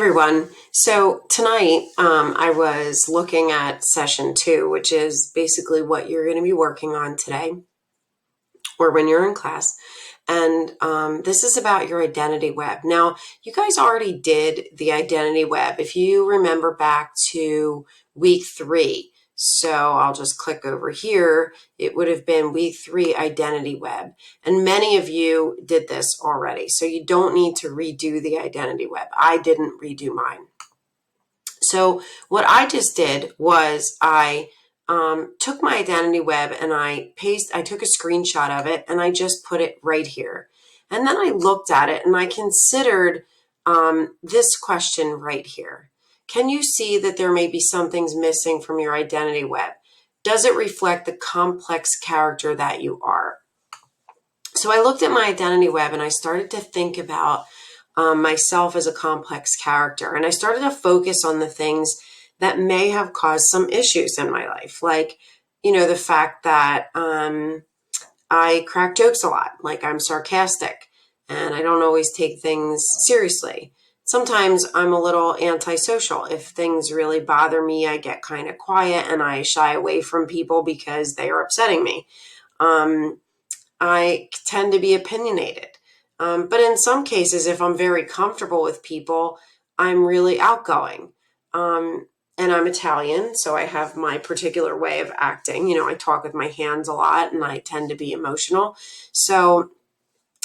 Everyone. So tonight, I was looking at session 2, which is basically what you're going to be working on today or when you're in class. And this is about your identity web. Now, you guys already did the identity web. If you remember back to week 3, so I'll just click over here. It would have been week 3 identity web. And many of you did this already. So you don't need to redo the identity web. I didn't redo mine. So what I just did was I took my identity web and I took a screenshot of it and I just put it right here. And then I looked at it and I considered this question right here. Can you see that there may be some things missing from your identity web? Does it reflect the complex character that you are? So I looked at my identity web and I started to think about myself as a complex character. And I started to focus on the things that may have caused some issues in my life. Like, the fact that I crack jokes a lot, like I'm sarcastic and I don't always take things seriously. Sometimes I'm a little antisocial. If things really bother me, I get kind of quiet and I shy away from people because they are upsetting me. I tend to be opinionated. But in some cases, if I'm very comfortable with people, I'm really outgoing. And I'm Italian, so I have my particular way of acting. I talk with my hands a lot and I tend to be emotional. So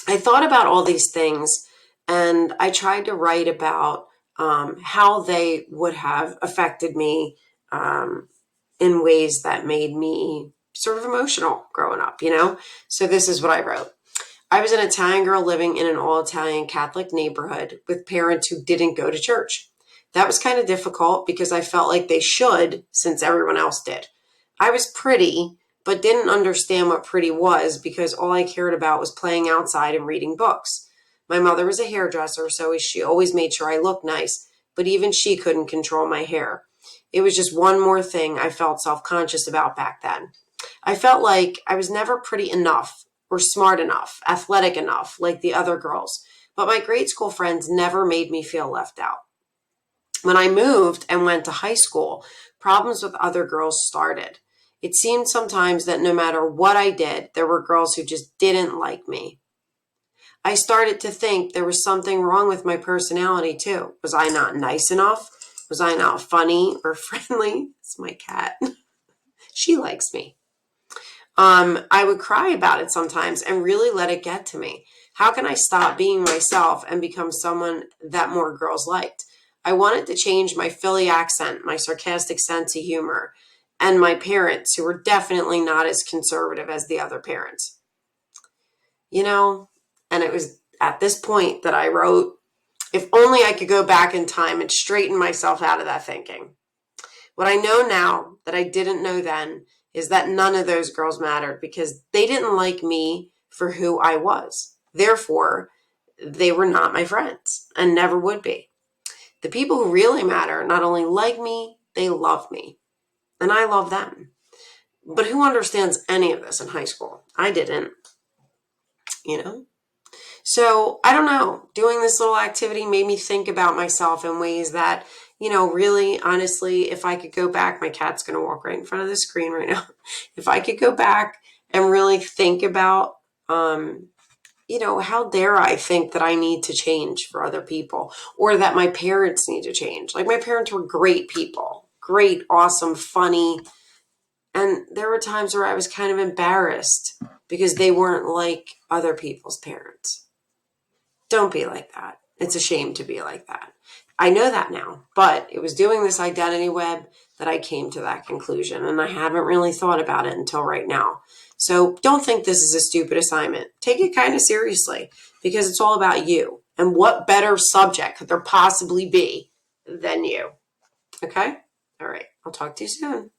I thought about all these things and I tried to write about how they would have affected me in ways that made me sort of emotional growing up, So this is what I wrote. I was an Italian girl living in an all-Italian Catholic neighborhood with parents who didn't go to church. That was kind of difficult because I felt like they should since everyone else did. I was pretty, but didn't understand what pretty was because all I cared about was playing outside and reading books. My mother was a hairdresser, so she always made sure I looked nice, but even she couldn't control my hair. It was just one more thing I felt self-conscious about back then. I felt like I was never pretty enough or smart enough, athletic enough, like the other girls. But my grade school friends never made me feel left out. When I moved and went to high school, problems with other girls started. It seemed sometimes that no matter what I did, there were girls who just didn't like me. I started to think there was something wrong with my personality too. Was I not nice enough? Was I not funny or friendly? It's my cat. She likes me. I would cry about it sometimes and really let it get to me. How can I stop being myself and become someone that more girls liked? I wanted to change my Philly accent, my sarcastic sense of humor, and my parents, who were definitely not as conservative as the other parents. And it was at this point that I wrote, if only I could go back in time and straighten myself out of that thinking. What I know now that I didn't know then is that none of those girls mattered because they didn't like me for who I was. Therefore, they were not my friends and never would be. The people who really matter not only like me, they love me. And I love them. But who understands any of this in high school? I didn't, So I don't know. Doing this little activity made me think about myself in ways that, really, honestly, if I could go back, my cat's going to walk right in front of the screen right now. If I could go back and really think about, how dare I think that I need to change for other people or that my parents need to change? Like my parents were great people, great, awesome, funny. And there were times where I was kind of embarrassed because they weren't like other people's parents. Don't be like that. It's a shame to be like that. I know that now, but it was doing this identity web that I came to that conclusion, and I haven't really thought about it until right now. So don't think this is a stupid assignment. Take it kind of seriously because it's all about you. And what better subject could there possibly be than you? Okay? All right. I'll talk to you soon.